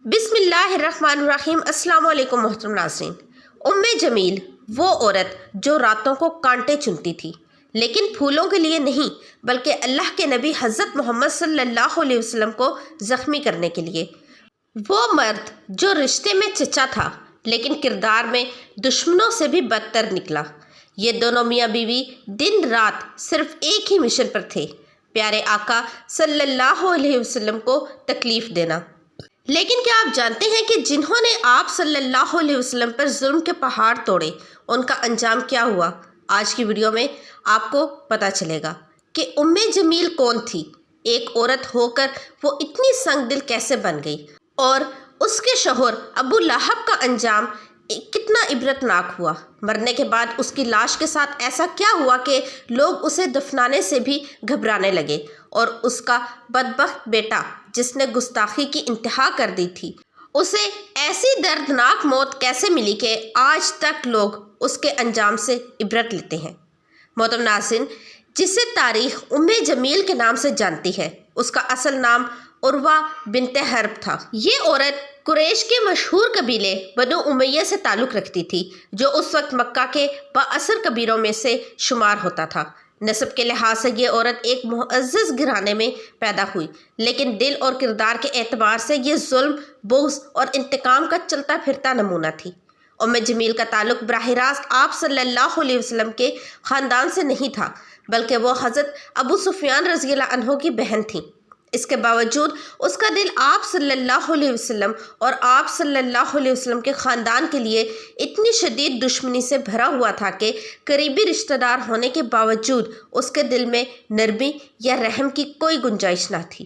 بسم اللہ الرحمن الرحیم۔ السلام علیکم محترم ناظرین۔ جمیل وہ عورت جو راتوں کو کانٹے چنتی تھی، لیکن پھولوں کے لیے نہیں بلکہ اللہ کے نبی حضرت محمد صلی اللہ علیہ وسلم کو زخمی کرنے کے لیے۔ وہ مرد جو رشتے میں چچا تھا لیکن کردار میں دشمنوں سے بھی بدتر نکلا۔ یہ دونوں میاں بیوی دن رات صرف ایک ہی مشن پر تھے، پیارے آقا صلی اللہ علیہ وسلم کو تکلیف دینا۔ لیکن کیا آپ جانتے ہیں کہ جنہوں نے آپ صلی اللہ علیہ وسلم پر ظلم کے پہاڑ توڑے، ان کا انجام کیا ہوا؟ آج کی ویڈیو میں آپ کو پتہ چلے گا کہ جمیل کون تھی، ایک عورت ہو کر وہ اتنی سنگ دل کیسے بن گئی، اور اس کے شوہر ابو لہب کا انجام کتنا عبرتناک ہوا۔ مرنے کے بعد اس کی لاش کے ساتھ ایسا کیا ہوا کہ لوگ اسے دفنانے سے بھی گھبرانے لگے، اور اس کا بدبخت بیٹا جس نے گستاخی کی انتہا کر دی تھی، اسے ایسی دردناک موت کیسے ملی کہ آج تک لوگ اس کے انجام سے عبرت لیتے ہیں۔ محترم ناظرین، جسے تاریخ جمیل کے نام سے جانتی ہے، اس کا اصل نام عروہ بنت حرب تھا۔ یہ عورت قریش کے مشہور قبیلے بنو امیہ سے تعلق رکھتی تھی، جو اس وقت مکہ کے بااثر قبیلوں میں سے شمار ہوتا تھا۔ نسب کے لحاظ سے یہ عورت ایک معزز گھرانے میں پیدا ہوئی، لیکن دل اور کردار کے اعتبار سے یہ ظلم، بغض اور انتقام کا چلتا پھرتا نمونہ تھی۔ جمیل کا تعلق براہ راست آپ صلی اللہ علیہ وسلم کے خاندان سے نہیں تھا، بلکہ وہ حضرت ابو سفیان رضی اللہ عنہ کی بہن تھیں۔ اس کے باوجود اس کا دل آپ صلی اللہ علیہ وسلم اور آپ صلی اللہ علیہ وسلم کے خاندان کے لیے اتنی شدید دشمنی سے بھرا ہوا تھا کہ قریبی رشتہ دار ہونے کے باوجود اس کے دل میں نرمی یا رحم کی کوئی گنجائش نہ تھی۔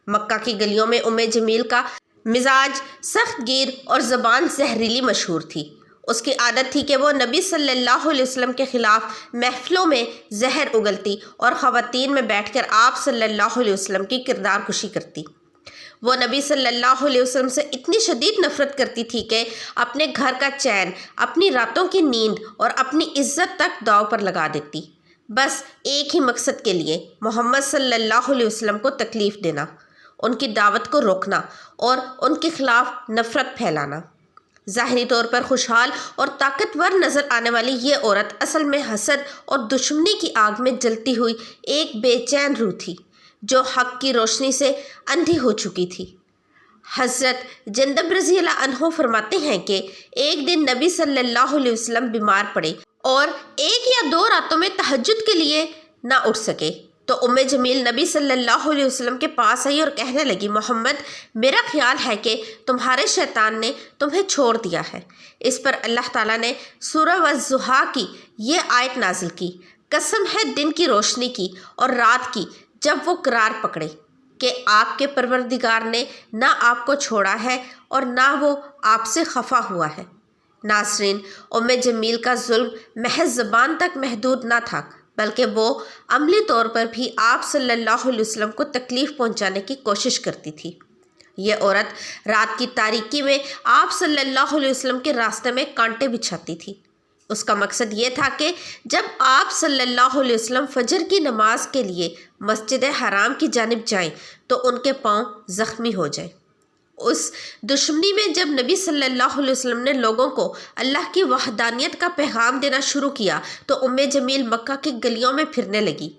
مکہ کی گلیوں میں جمیل کا مزاج سخت گیر اور زبان زہریلی مشہور تھی۔ اس کی عادت تھی کہ وہ نبی صلی اللہ علیہ وسلم کے خلاف محفلوں میں زہر اگلتی اور خواتین میں بیٹھ کر آپ صلی اللہ علیہ وسلم کی کردار کشی کرتی۔ وہ نبی صلی اللہ علیہ وسلم سے اتنی شدید نفرت کرتی تھی کہ اپنے گھر کا چین، اپنی راتوں کی نیند اور اپنی عزت تک داؤ پر لگا دیتی، بس ایک ہی مقصد کے لیے، محمد صلی اللہ علیہ وسلم کو تکلیف دینا، ان کی دعوت کو روکنا اور ان کے خلاف نفرت پھیلانا۔ ظاہری طور پر خوشحال اور طاقتور نظر آنے والی یہ عورت اصل میں حسد اور دشمنی کی آگ میں جلتی ہوئی ایک بے چین روح تھی، جو حق کی روشنی سے اندھی ہو چکی تھی۔ حضرت جندب رضی اللہ عنہ فرماتے ہیں کہ ایک دن نبی صلی اللہ علیہ وسلم بیمار پڑے اور 1 یا 2 راتوں میں تہجد کے لیے نہ اٹھ سکے، تو جمیل نبی صلی اللہ علیہ وسلم کے پاس آئی اور کہنے لگی، محمد، میرا خیال ہے کہ تمہارے شیطان نے تمہیں چھوڑ دیا ہے۔ اس پر اللہ تعالیٰ نے سورہ والضحیٰ کی یہ آیت نازل کی، قسم ہے دن کی روشنی کی اور رات کی جب وہ قرار پکڑے، کہ آپ کے پروردگار نے نہ آپ کو چھوڑا ہے اور نہ وہ آپ سے خفا ہوا ہے۔ ناظرین، جمیل کا ظلم محض زبان تک محدود نہ تھا، بلکہ وہ عملی طور پر بھی آپ صلی اللہ علیہ وسلم کو تکلیف پہنچانے کی کوشش کرتی تھی۔ یہ عورت رات کی تاریکی میں آپ صلی اللہ علیہ وسلم کے راستے میں کانٹے بچھاتی تھی۔ اس کا مقصد یہ تھا کہ جب آپ صلی اللہ علیہ وسلم فجر کی نماز کے لیے مسجد حرام کی جانب جائیں تو ان کے پاؤں زخمی ہو جائیں۔ اس دشمنی میں جب نبی صلی اللہ علیہ وسلم نے لوگوں کو اللہ کی وحدانیت کا پیغام دینا شروع کیا تو جمیل مکہ کی گلیوں میں پھرنے لگی۔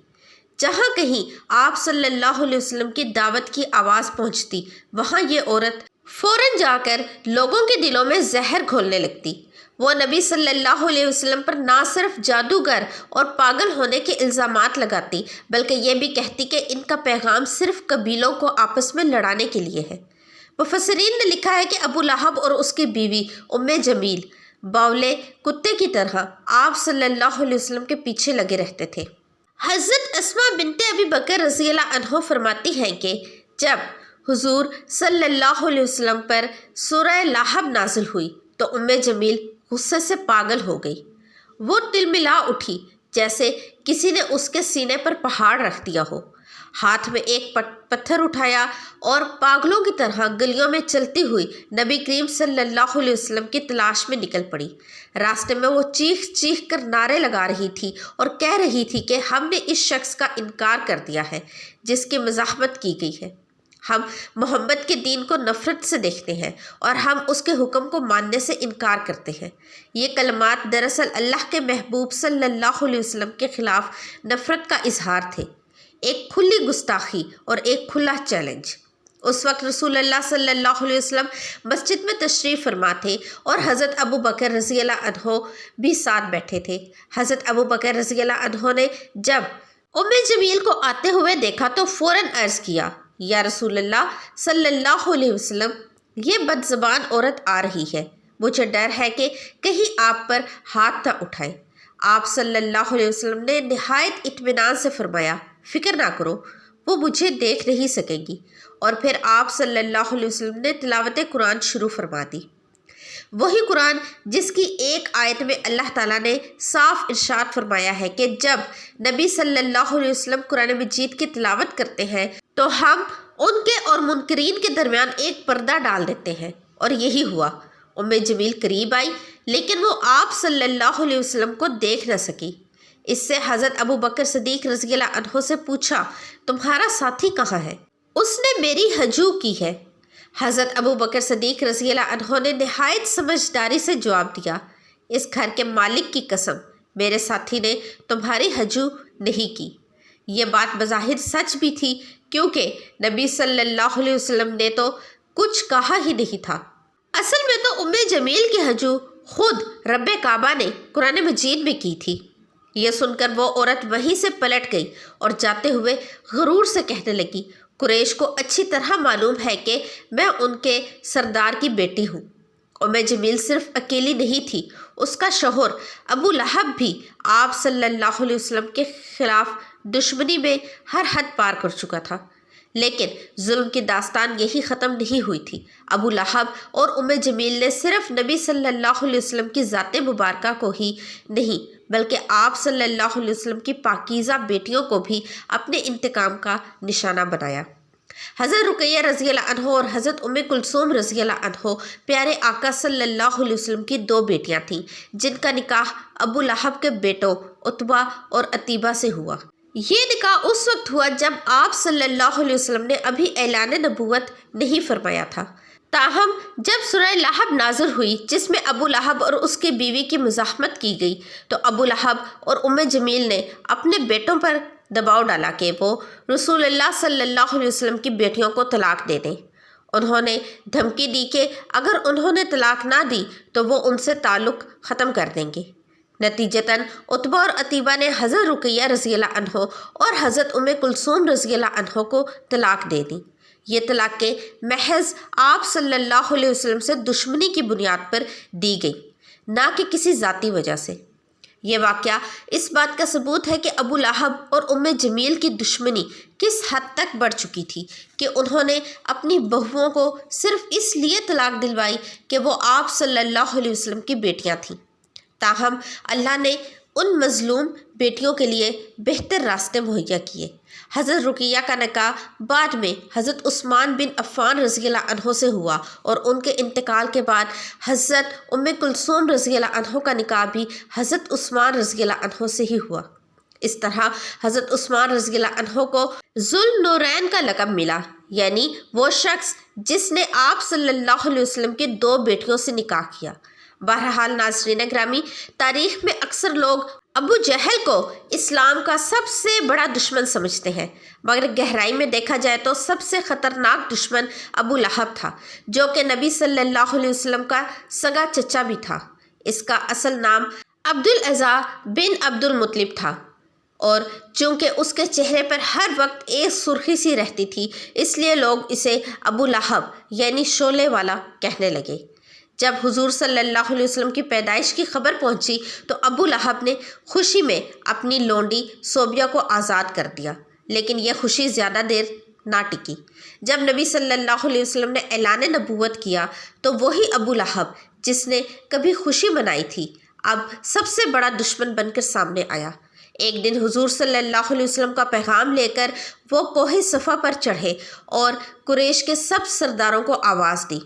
جہاں کہیں آپ صلی اللہ علیہ وسلم کی دعوت کی آواز پہنچتی، وہاں یہ عورت فوراً جا کر لوگوں کے دلوں میں زہر گھولنے لگتی۔ وہ نبی صلی اللہ علیہ وسلم پر نہ صرف جادوگر اور پاگل ہونے کے الزامات لگاتی، بلکہ یہ بھی کہتی کہ ان کا پیغام صرف قبیلوں کو آپس میں لڑانے کے لیے ہے۔ مفسرین نے لکھا ہے کہ ابو لہب اور اس کی بیوی جمیل باولے کتے کی طرح آپ صلی اللہ علیہ وسلم کے پیچھے لگے رہتے تھے۔ حضرت اسماء بنت ابی بکر رضی اللہ عنہ فرماتی ہیں کہ جب حضور صلی اللہ علیہ وسلم پر سورہ لہب نازل ہوئی تو جمیل غصے سے پاگل ہو گئی۔ وہ تلملا اٹھی جیسے کسی نے اس کے سینے پر پہاڑ رکھ دیا ہو، ہاتھ میں ایک پتھر اٹھایا اور پاگلوں کی طرح گلیوں میں چلتی ہوئی نبی کریم صلی اللہ علیہ وسلم کی تلاش میں نکل پڑی۔ راستے میں وہ چیخ چیخ کر نعرے لگا رہی تھی اور کہہ رہی تھی کہ ہم نے اس شخص کا انکار کر دیا ہے جس کی مزاحمت کی گئی ہے۔ ہم محمد کے دین کو نفرت سے دیکھتے ہیں اور ہم اس کے حکم کو ماننے سے انکار کرتے ہیں۔ یہ کلمات دراصل اللہ کے محبوب صلی اللہ علیہ وسلم کے خلاف نفرت کا اظہار تھے، ایک کھلی گستاخی اور ایک کھلا چیلنج۔ اس وقت رسول اللہ صلی اللہ علیہ وسلم مسجد میں تشریف فرما تھے اور حضرت ابو بکر رضی اللہ عنہ بھی ساتھ بیٹھے تھے۔ حضرت ابو بکر رضی اللہ عنہ نے جب ام جمیل کو آتے ہوئے دیکھا تو فوراً عرض کیا، یا رسول اللہ صلی اللہ علیہ وسلم، یہ بد زبان عورت آ رہی ہے، مجھے ڈر ہے کہ کہیں آپ پر ہاتھ نہ اٹھائے۔ آپ صلی اللہ علیہ وسلم نے نہایت اطمینان سے فرمایا، فکر نہ کرو، وہ مجھے دیکھ نہیں سکے گی۔ اور پھر آپ صلی اللہ علیہ وسلم نے تلاوت قرآن شروع فرما دی، وہی قرآن جس کی ایک آیت میں اللہ تعالیٰ نے صاف ارشاد فرمایا ہے کہ جب نبی صلی اللہ علیہ وسلم قرآن مجید کی تلاوت کرتے ہیں تو ہم ان کے اور منکرین کے درمیان ایک پردہ ڈال دیتے ہیں، اور یہی ہوا۔ ام جمیل قریب آئی لیکن وہ آپ صلی اللہ علیہ وسلم کو دیکھ نہ سکی۔ اس سے حضرت ابو بکر صدیق رضی اللہ عنہ سے پوچھا، تمہارا ساتھی کہاں ہے؟ اس نے میری ہجو کی ہے۔ حضرت ابو بکر صدیق رضی اللہ عنہ نے نہایت سمجھداری سے جواب دیا، اس گھر کے مالک کی قسم، میرے ساتھی نے تمہاری ہجو نہیں کی۔ یہ بات بظاہر سچ بھی تھی کیونکہ نبی صلی اللہ علیہ وسلم نے تو کچھ کہا ہی نہیں تھا۔ اصل میں تو ام جمیل کی ہجو خود رب کعبہ نے قرآن مجید میں کی تھی۔ یہ سن کر وہ عورت وہیں سے پلٹ گئی اور جاتے ہوئے غرور سے کہنے لگی، قریش کو اچھی طرح معلوم ہے کہ میں ان کے سردار کی بیٹی ہوں۔ ام جمیل صرف اکیلی نہیں تھی، اس کا شوہر ابو لہب بھی آپ صلی اللہ علیہ وسلم کے خلاف دشمنی میں ہر حد پار کر چکا تھا۔ لیکن ظلم کی داستان یہی ختم نہیں ہوئی تھی۔ ابو لہب اور ام جمیل نے صرف نبی صلی اللہ علیہ وسلم کی ذات مبارکہ کو ہی نہیں بلکہ آپ صلی اللہ علیہ وسلم کی پاکیزہ بیٹیوں کو بھی اپنے انتقام کا نشانہ بنایا۔ حضرت رقیہ رضی اللہ عنہ اور حضرت ام کلثوم رضی اللہ عنہ پیارے آقا صلی اللہ علیہ وسلم کی دو بیٹیاں تھیں جن کا نکاح ابو لہب کے بیٹوں عتبہ اور عتیبہ سے ہوا۔ یہ نکاح اس وقت ہوا جب آپ صلی اللہ علیہ وسلم نے ابھی اعلان نبوت نہیں فرمایا تھا۔ تاہم جب سورہ لہب نازل ہوئی جس میں ابو لہب اور اس کی بیوی کی مزاحمت کی گئی تو ابو لہب اور ام جمیل نے اپنے بیٹوں پر دباؤ ڈالا کہ وہ رسول اللہ صلی اللہ علیہ وسلم کی بیٹیوں کو طلاق دے دیں۔ انہوں نے دھمکی دی کہ اگر انہوں نے طلاق نہ دی تو وہ ان سے تعلق ختم کر دیں گے۔ نتیجتاً عتبہ اور عتیبہ نے حضرت رقیہ رضی اللہ عنہ اور حضرت ام کلثوم رضی اللہ عنہ کو طلاق دے دی۔ یہ طلاقیں محض آپ صلی اللہ علیہ وسلم سے دشمنی کی بنیاد پر دی گئی، نہ کہ کسی ذاتی وجہ سے۔ یہ واقعہ اس بات کا ثبوت ہے کہ ابو لہب اور ام جمیل کی دشمنی کس حد تک بڑھ چکی تھی کہ انہوں نے اپنی بہوؤں کو صرف اس لیے طلاق دلوائی کہ وہ آپ صلی اللہ علیہ وسلم کی بیٹیاں تھیں۔ تاہم اللہ نے ان مظلوم بیٹیوں کے لیے بہتر راستے مہیا کیے۔ حضرت رقیہ کا نکاح بعد میں حضرت عثمان بن عفان رضی اللہ عنہ سے ہوا اور ان کے انتقال کے بعد حضرت ام کلثوم رضی اللہ عنہ کا نکاح بھی حضرت عثمان رضی اللہ عنہ سے ہی ہوا۔ اس طرح حضرت عثمان رضی اللہ عنہ کو ذو النورین کا لقب ملا، یعنی وہ شخص جس نے آپ صلی اللہ علیہ وسلم کی دو بیٹیوں سے نکاح کیا۔ بہرحال ناظرین گرامی، تاریخ میں اکثر لوگ ابو جہل کو اسلام کا سب سے بڑا دشمن سمجھتے ہیں، مگر گہرائی میں دیکھا جائے تو سب سے خطرناک دشمن ابو لہب تھا، جو کہ نبی صلی اللہ علیہ وسلم کا سگا چچا بھی تھا۔ اس کا اصل نام عبدالعزیٰ بن عبد المطلب تھا، اور چونکہ اس کے چہرے پر ہر وقت ایک سرخی سی رہتی تھی اس لیے لوگ اسے ابو لہب یعنی شعلے والا کہنے لگے۔ جب حضور صلی اللہ علیہ وسلم کی پیدائش کی خبر پہنچی تو ابو لہب نے خوشی میں اپنی لونڈی صوبیہ کو آزاد کر دیا، لیکن یہ خوشی زیادہ دیر نہ ٹکی۔ جب نبی صلی اللہ علیہ وسلم نے اعلان نبوت کیا تو وہی ابو لہب جس نے کبھی خوشی منائی تھی اب سب سے بڑا دشمن بن کر سامنے آیا۔ ایک دن حضور صلی اللہ علیہ وسلم کا پیغام لے کر وہ کوہ صفا پر چڑھے اور قریش کے سب سرداروں کو آواز دی،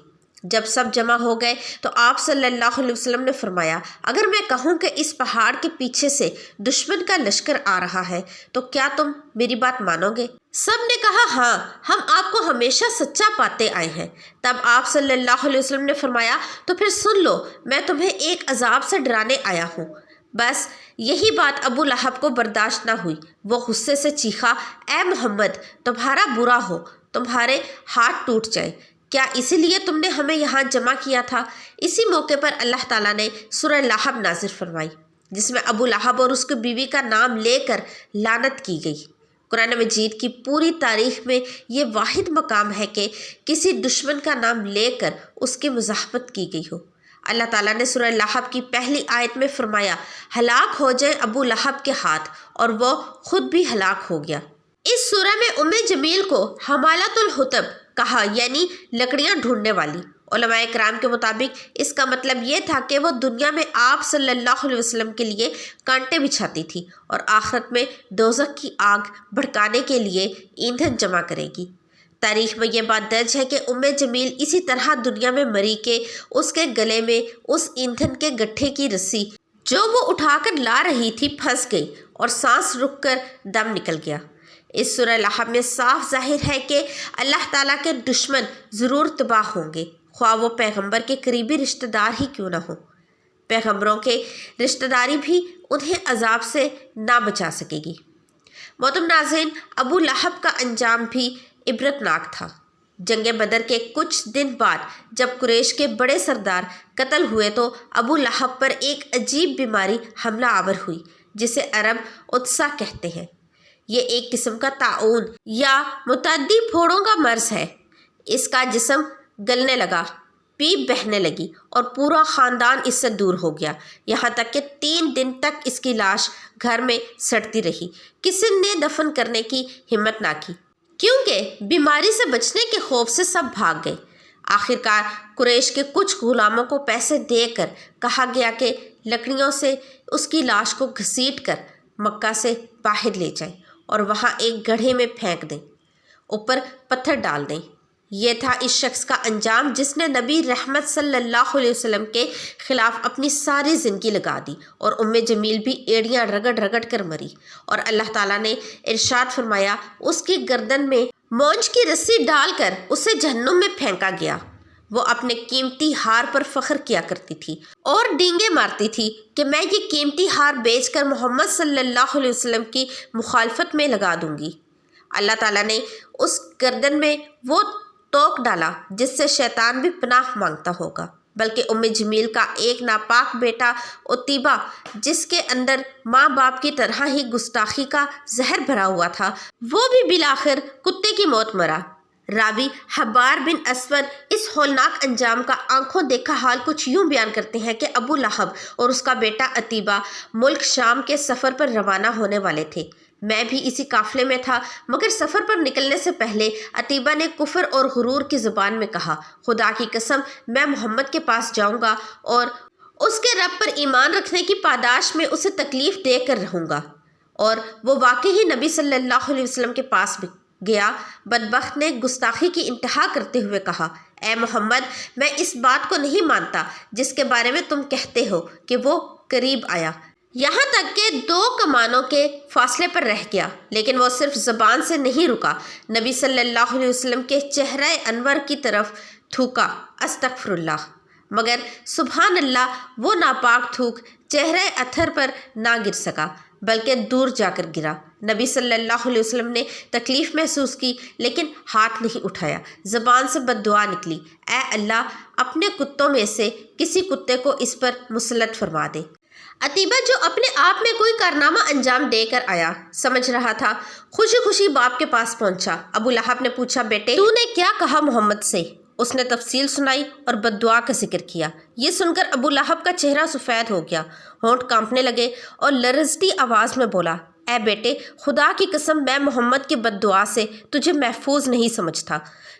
جب سب جمع ہو گئے تو آپ صلی اللہ علیہ وسلم نے فرمایا، اگر میں کہوں کہ اس پہاڑ کے پیچھے سے دشمن کا لشکر آ رہا ہے تو کیا تم میری بات مانو گے؟ سب نے کہا ہاں، ہم آپ کو ہمیشہ سچا پاتے آئے ہیں۔ تب آپ صلی اللہ علیہ وسلم نے فرمایا، تو پھر سن لو، میں تمہیں ایک عذاب سے ڈرانے آیا ہوں۔ بس یہی بات ابو لہب کو برداشت نہ ہوئی۔ وہ غصے سے چیخا، اے محمد، تمہارا برا ہو، تمہارے ہاتھ ٹوٹ جائے، کیا اسی لیے تم نے ہمیں یہاں جمع کیا تھا؟ اسی موقع پر اللہ تعالیٰ نے سورہ لہب نازل فرمائی، جس میں ابو لہب اور اس کی بیوی کا نام لے کر لعنت کی گئی۔ قرآن مجید کی پوری تاریخ میں یہ واحد مقام ہے کہ کسی دشمن کا نام لے کر اس کی مزاحمت کی گئی ہو۔ اللہ تعالیٰ نے سورہ لہب کی پہلی آیت میں فرمایا، ہلاک ہو جائے ابو لہب کے ہاتھ، اور وہ خود بھی ہلاک ہو گیا۔ اس سورہ میں جمیل کو حمالۃ الحطب کہا، یعنی لکڑیاں ڈھونڈنے والی۔ علماء کرام کے مطابق اس کا مطلب یہ تھا کہ وہ دنیا میں آپ صلی اللہ علیہ وسلم کے لیے کانٹے بچھاتی تھی اور آخرت میں دوزخ کی آگ بھڑکانے کے لیے ایندھن جمع کرے گی۔ تاریخ میں یہ بات درج ہے کہ جمیل اسی طرح دنیا میں مری کہ اس کے گلے میں اس ایندھن کے گٹھے کی رسی جو وہ اٹھا کر لا رہی تھی پھنس گئی اور سانس رک کر دم نکل گیا۔ اس سورہ لہب میں صاف ظاہر ہے کہ اللہ تعالیٰ کے دشمن ضرور تباہ ہوں گے، خواہ وہ پیغمبر کے قریبی رشتہ دار ہی کیوں نہ ہوں۔ پیغمبروں کے رشتہ داری بھی انہیں عذاب سے نہ بچا سکے گی۔ محترم ناظرین، ابو لہب کا انجام بھی عبرتناک تھا۔ جنگ بدر کے کچھ دن بعد جب قریش کے بڑے سردار قتل ہوئے تو ابو لہب پر ایک عجیب بیماری حملہ آور ہوئی، جسے عرب عطسہ کہتے ہیں۔ یہ ایک قسم کا طاعون یا متعدی پھوڑوں کا مرض ہے۔ اس کا جسم گلنے لگا، پیپ بہنے لگی اور پورا خاندان اس سے دور ہو گیا، یہاں تک کہ 3 دن تک اس کی لاش گھر میں سڑتی رہی۔ کسی نے دفن کرنے کی ہمت نہ کی، کیونکہ بیماری سے بچنے کے خوف سے سب بھاگ گئے۔ آخرکار قریش کے کچھ غلاموں کو پیسے دے کر کہا گیا کہ لکڑیوں سے اس کی لاش کو گھسیٹ کر مکہ سے باہر لے جائیں اور وہاں ایک گڑھے میں پھینک دیں، اوپر پتھر ڈال دیں۔ یہ تھا اس شخص کا انجام جس نے نبی رحمت صلی اللہ علیہ وسلم کے خلاف اپنی ساری زندگی لگا دی، اور جمیل بھی ایڑیاں رگڑ رگڑ کر مری، اور اللہ تعالیٰ نے ارشاد فرمایا، اس کی گردن میں مونج کی رسی ڈال کر اسے جہنم میں پھینکا گیا۔ وہ اپنے قیمتی ہار پر فخر کیا کرتی تھی اور ڈینگے مارتی تھی کہ میں یہ قیمتی ہار بیچ کر محمد صلی اللہ علیہ وسلم کی مخالفت میں لگا دوں گی۔ اللہ تعالیٰ نے اس گردن میں وہ توق ڈالا جس سے شیطان بھی پناہ مانگتا ہوگا، بلکہ جمیل کا ایک ناپاک بیٹا عتیبہ، جس کے اندر ماں باپ کی طرح ہی گستاخی کا زہر بھرا ہوا تھا، وہ بھی بالآخر کتے کی موت مرا۔ راوی حبار بن اسود اس ہولناک انجام کا آنکھوں دیکھا حال کچھ یوں بیان کرتے ہیں کہ ابو لہب اور اس کا بیٹا عتیبہ ملک شام کے سفر پر روانہ ہونے والے تھے۔ میں بھی اسی قافلے میں تھا، مگر سفر پر نکلنے سے پہلے عتیبہ نے کفر اور غرور کی زبان میں کہا، خدا کی قسم، میں محمد کے پاس جاؤں گا اور اس کے رب پر ایمان رکھنے کی پاداش میں اسے تکلیف دے کر رہوں گا۔ اور وہ واقعی نبی صلی اللہ علیہ وسلم کے پاس گیا۔ بدبخت نے گستاخی کی انتہا کرتے ہوئے کہا، اے محمد، میں اس بات کو نہیں مانتا جس کے بارے میں تم کہتے ہو کہ وہ قریب آیا، یہاں تک کہ 2 کمانوں کے فاصلے پر رہ گیا، لیکن وہ صرف زبان سے نہیں رکا، نبی صلی اللہ علیہ وسلم کے چہرہ انور کی طرف تھوکا، استغفر اللہ، مگر سبحان اللہ، وہ ناپاک تھوک چہرہ اطہر پر نہ گر سکا بلکہ دور جا کر گرا۔ نبی صلی اللہ علیہ وسلم نے تکلیف محسوس کی لیکن ہاتھ نہیں اٹھایا، زبان سے بد دعا نکلی، اے اللہ، اپنے کتوں میں سے کسی کتے کو اس پر مسلط فرما دے۔ عتیبہ، جو اپنے آپ میں کوئی کارنامہ انجام دے کر آیا سمجھ رہا تھا، خوشی خوشی باپ کے پاس پہنچا۔ ابو لہب نے پوچھا، بیٹے، تو نے کیا کہا محمد سے؟ اس نے تفصیل سنائی اور بد دعا کا ذکر کیا۔ یہ سن کر ابو لہب کا چہرہ سفید ہو گیا، ہونٹ کانپنے لگے اور لرزتی آواز میں بولا، اے بیٹے، خدا کی قسم، میں محمد کی بد دعا سے تجھے محفوظ نہیں سمجھتا۔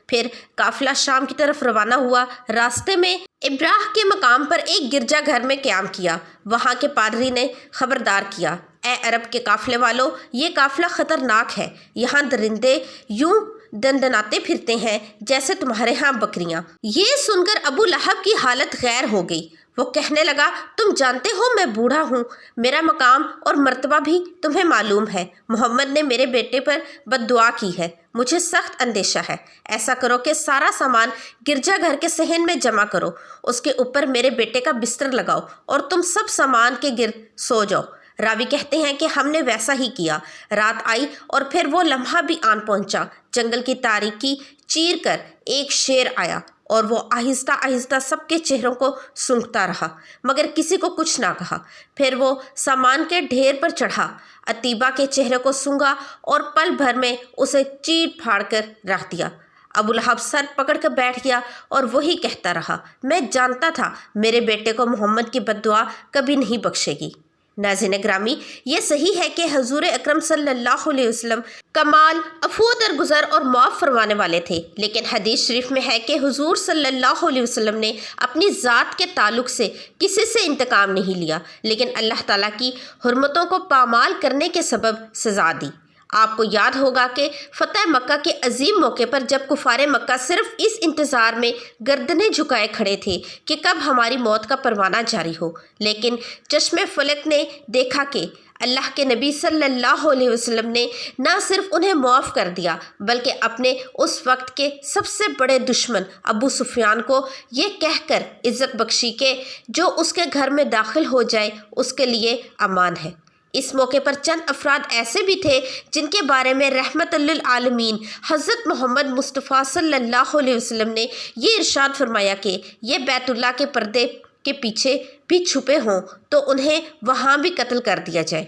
پھر قافلہ شام کی طرف روانہ ہوا۔ راستے میں ابراہ کے مقام پر ایک گرجا گھر میں قیام کیا۔ وہاں کے پادری نے خبردار کیا، اے عرب کے قافلے والوں، یہ قافلہ خطرناک ہے، یہاں درندے یوں دندناتے پھرتے ہیں جیسے تمہارے ہاں بکریاں۔ یہ سن کر ابو لہب کی حالت غیر ہو گئی۔ وہ کہنے لگا، تم جانتے ہو میں بوڑھا ہوں، میرا مقام اور مرتبہ بھی تمہیں معلوم ہے۔ محمد نے میرے بیٹے پر بد دعا کی ہے، مجھے سخت اندیشہ ہے۔ ایسا کرو کہ سارا سامان گرجا گھر کے صحن میں جمع کرو، اس کے اوپر میرے بیٹے کا بستر لگاؤ اور تم سب سامان کے گرد سو جاؤ۔ راوی کہتے ہیں کہ ہم نے ویسا ہی کیا۔ رات آئی اور پھر وہ لمحہ بھی آن پہنچا۔ جنگل کی تاریکی چیر کر ایک شیر آیا اور وہ آہستہ آہستہ سب کے چہروں کو سونگھتا رہا مگر کسی کو کچھ نہ کہا۔ پھر وہ سامان کے ڈھیر پر چڑھا، عتیبہ کے چہرے کو سونگھا اور پل بھر میں اسے چیر پھاڑ کر رکھ دیا۔ ابو لہب سر پکڑ کر بیٹھ گیا اور وہی کہتا رہا، میں جانتا تھا میرے بیٹے کو محمد کی بد دعا کبھی نہیں بخشے گی۔ ناظرین گرامی، یہ صحیح ہے کہ حضور اکرم صلی اللہ علیہ وسلم کمال عفو درگزر اور معاف فرمانے والے تھے، لیکن حدیث شریف میں ہے کہ حضور صلی اللہ علیہ وسلم نے اپنی ذات کے تعلق سے کسی سے انتقام نہیں لیا، لیکن اللہ تعالیٰ کی حرمتوں کو پامال کرنے کے سبب سزا دی۔ آپ کو یاد ہوگا کہ فتح مکہ کے عظیم موقع پر جب کفار مکہ صرف اس انتظار میں گردنیں جھکائے کھڑے تھے کہ کب ہماری موت کا پروانہ جاری ہو، لیکن چشم فلک نے دیکھا کہ اللہ کے نبی صلی اللہ علیہ وسلم نے نہ صرف انہیں معاف کر دیا بلکہ اپنے اس وقت کے سب سے بڑے دشمن ابو سفیان کو یہ کہہ کر عزت بخشی کہ جو اس کے گھر میں داخل ہو جائے اس کے لیے امان ہے۔ اس موقع پر چند افراد ایسے بھی تھے جن کے بارے میں رحمت للعالمین حضرت محمد مصطفیٰ صلی اللہ علیہ وسلم نے یہ ارشاد فرمایا کہ یہ بیت اللہ کے پردے کے پیچھے بھی چھپے ہوں تو انہیں وہاں بھی قتل کر دیا جائے۔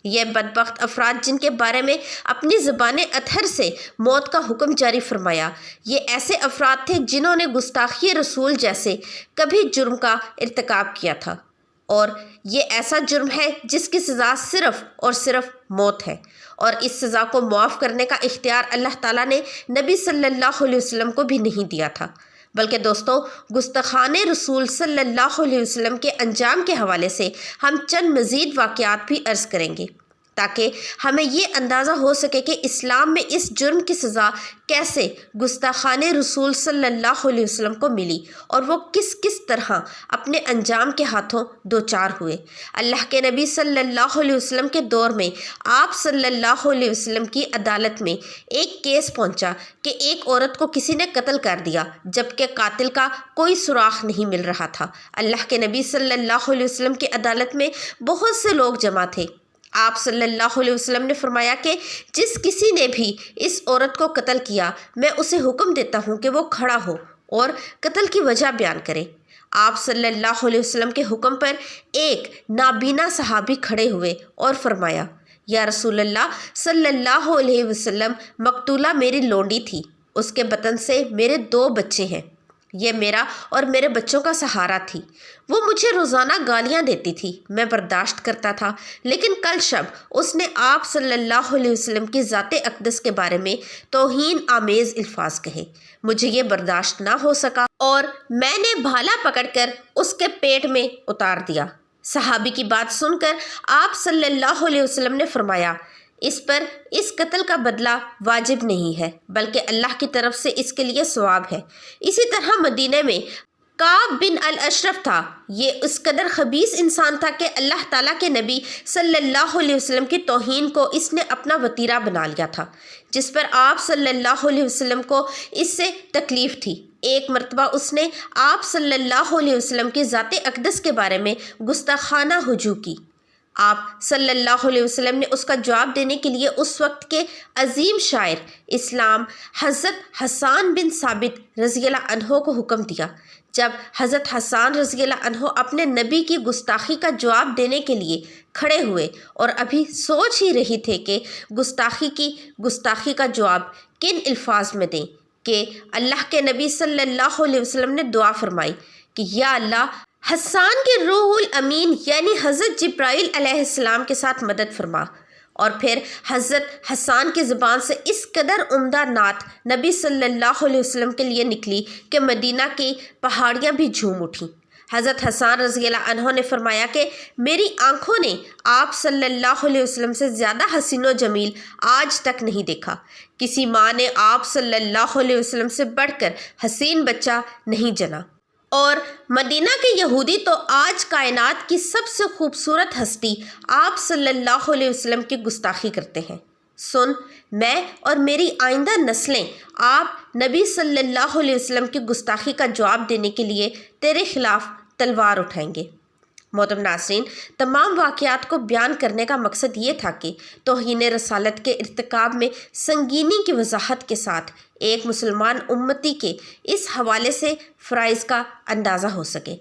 یہ بدبخت افراد جن کے بارے میں اپنی زبان اطہر سے موت کا حکم جاری فرمایا، یہ ایسے افراد تھے جنہوں نے گستاخی رسول جیسے کبھی جرم کا ارتکاب کیا تھا، اور یہ ایسا جرم ہے جس کی سزا صرف اور صرف موت ہے، اور اس سزا کو معاف کرنے کا اختیار اللہ تعالیٰ نے نبی صلی اللہ علیہ وسلم کو بھی نہیں دیا تھا۔ بلکہ دوستو، گستاخان رسول صلی اللہ علیہ وسلم کے انجام کے حوالے سے ہم چند مزید واقعات بھی عرض کریں گے تاکہ ہمیں یہ اندازہ ہو سکے کہ اسلام میں اس جرم کی سزا کیسے گستاخان رسول صلی اللہ علیہ وسلم کو ملی اور وہ کس کس طرح اپنے انجام کے ہاتھوں دوچار ہوئے۔ اللہ کے نبی صلی اللہ علیہ وسلم کے دور میں آپ صلی اللہ علیہ وسلم کی عدالت میں ایک کیس پہنچا کہ ایک عورت کو کسی نے قتل کر دیا جبکہ قاتل کا کوئی سراغ نہیں مل رہا تھا۔ اللہ کے نبی صلی اللہ علیہ وسلم کی عدالت میں بہت سے لوگ جمع تھے۔ آپ صلی اللہ علیہ وسلم نے فرمایا کہ جس کسی نے بھی اس عورت کو قتل کیا میں اسے حکم دیتا ہوں کہ وہ کھڑا ہو اور قتل کی وجہ بیان کرے۔ آپ صلی اللہ علیہ وسلم کے حکم پر ایک نابینا صحابی کھڑے ہوئے اور فرمایا، یا رسول اللہ صلی اللہ علیہ وسلم، مقتولہ میری لونڈی تھی، اس کے بطن سے میرے 2 بچے ہیں، یہ میرا اور میرے بچوں کا سہارا تھی، وہ مجھے روزانہ گالیاں دیتی تھی، میں برداشت کرتا تھا، لیکن کل شب اس نے آپ صلی اللہ علیہ وسلم کی ذات اقدس کے بارے میں توہین آمیز الفاظ کہے، مجھے یہ برداشت نہ ہو سکا اور میں نے بھالا پکڑ کر اس کے پیٹ میں اتار دیا۔ صحابی کی بات سن کر آپ صلی اللہ علیہ وسلم نے فرمایا، اس پر اس قتل کا بدلہ واجب نہیں ہے بلکہ اللہ کی طرف سے اس کے لیے ثواب ہے۔ اسی طرح مدینہ میں کعب بن الاشرف تھا، یہ اس قدر خبیث انسان تھا کہ اللہ تعالیٰ کے نبی صلی اللہ علیہ وسلم کی توہین کو اس نے اپنا وتیرہ بنا لیا تھا، جس پر آپ صلی اللہ علیہ وسلم کو اس سے تکلیف تھی۔ ایک مرتبہ اس نے آپ صلی اللہ علیہ وسلم کی ذات اقدس کے بارے میں گستاخانہ ہجوم کی۔ آپ صلی اللہ علیہ وسلم نے اس کا جواب دینے کے لیے اس وقت کے عظیم شاعر اسلام حضرت حسان بن ثابت رضی اللہ عنہ کو حکم دیا۔ جب حضرت حسان رضی اللہ عنہ اپنے نبی کی گستاخی کا جواب دینے کے لیے کھڑے ہوئے اور ابھی سوچ ہی رہی تھے کہ گستاخی کا جواب کن الفاظ میں دیں کہ اللہ کے نبی صلی اللہ علیہ وسلم نے دعا فرمائی کہ یا اللہ، حسان کے روح الامین یعنی حضرت جبرائیل علیہ السلام کے ساتھ مدد فرما۔ اور پھر حضرت حسان کی زبان سے اس قدر عمدہ نعت نبی صلی اللہ علیہ وسلم کے لیے نکلی کہ مدینہ کی پہاڑیاں بھی جھوم اٹھیں۔ حضرت حسان رضی اللہ عنہ نے فرمایا کہ میری آنکھوں نے آپ صلی اللہ علیہ وسلم سے زیادہ حسین و جمیل آج تک نہیں دیکھا۔ کسی ماں نے آپ صلی اللہ علیہ وسلم سے بڑھ کر حسین بچہ نہیں جنا۔ اور مدینہ کے یہودی تو آج کائنات کی سب سے خوبصورت ہستی آپ صلی اللہ علیہ وسلم کی گستاخی کرتے ہیں۔ سن، میں اور میری آئندہ نسلیں آپ نبی صلی اللہ علیہ وسلم کی گستاخی کا جواب دینے کے لیے تیرے خلاف تلوار اٹھائیں گے۔ محترم ناظرین، تمام واقعات کو بیان کرنے کا مقصد یہ تھا کہ توہین رسالت کے ارتکاب میں سنگینی کی وضاحت کے ساتھ ایک مسلمان امتی کے اس حوالے سے فرائض کا اندازہ ہو سکے۔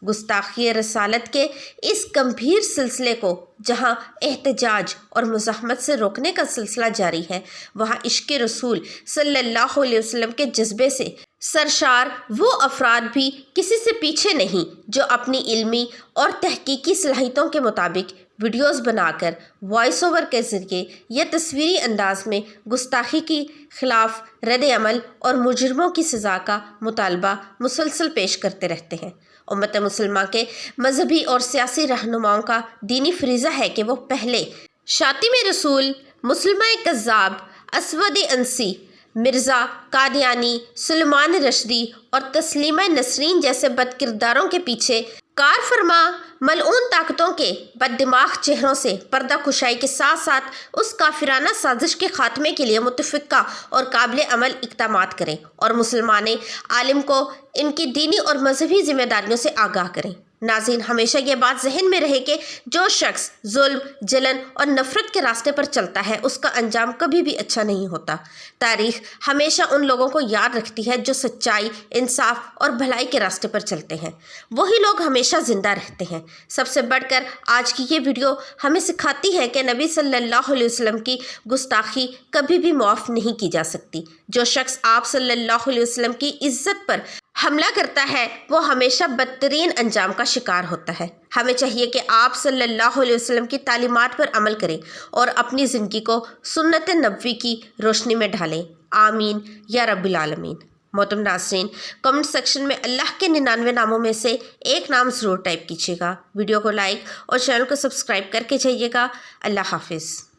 گستاخی رسالت کے اس گمبھیر سلسلے کو جہاں احتجاج اور مزاحمت سے روکنے کا سلسلہ جاری ہے، وہاں عشق رسول صلی اللہ علیہ وسلم کے جذبے سے سرشار وہ افراد بھی کسی سے پیچھے نہیں جو اپنی علمی اور تحقیقی صلاحیتوں کے مطابق ویڈیوز بنا کر وائس اوور کے ذریعے یا تصویری انداز میں گستاخی کے خلاف رد عمل اور مجرموں کی سزا کا مطالبہ مسلسل پیش کرتے رہتے ہیں۔ امت مسلمہ کے مذہبی اور سیاسی رہنماؤں کا دینی فریضہ ہے کہ وہ پہلے شاطم رسول، مسلمہ کذاب، اسود انسی، مرزا قادیانی، سلیمان رشدی اور تسلیمہ نسرین جیسے بد کرداروں کے پیچھے کار فرما ملعون طاقتوں کے بد دماغ چہروں سے پردہ کشائی کے ساتھ ساتھ اس کافرانہ سازش کے خاتمے کے لیے متفقہ اور قابل عمل اقدامات کریں اور مسلمان عالم کو ان کی دینی اور مذہبی ذمہ داریوں سے آگاہ کریں۔ ناظرین، ہمیشہ یہ بات ذہن میں رہے کہ جو شخص ظلم، جلن اور نفرت کے راستے پر چلتا ہے اس کا انجام کبھی بھی اچھا نہیں ہوتا۔ تاریخ ہمیشہ ان لوگوں کو یاد رکھتی ہے جو سچائی، انصاف اور بھلائی کے راستے پر چلتے ہیں، وہی لوگ ہمیشہ زندہ رہتے ہیں۔ سب سے بڑھ کر آج کی یہ ویڈیو ہمیں سکھاتی ہے کہ نبی صلی اللہ علیہ وسلم کی گستاخی کبھی بھی معاف نہیں کی جا سکتی۔ جو شخص آپ صلی اللہ علیہ وسلم کی عزت پر حملہ کرتا ہے وہ ہمیشہ بدترین انجام کا شکار ہوتا ہے۔ ہمیں چاہیے کہ آپ صلی اللہ علیہ وسلم کی تعلیمات پر عمل کریں اور اپنی زندگی کو سنت نبوی کی روشنی میں ڈھالیں۔ آمین یا رب العالمین۔ محترم ناظرین، کمنٹ سیکشن میں اللہ کے 99 ناموں میں سے ایک نام ضرور ٹائپ کیجیے گا۔ ویڈیو کو لائک اور چینل کو سبسکرائب کر کے جائیے گا۔ اللہ حافظ۔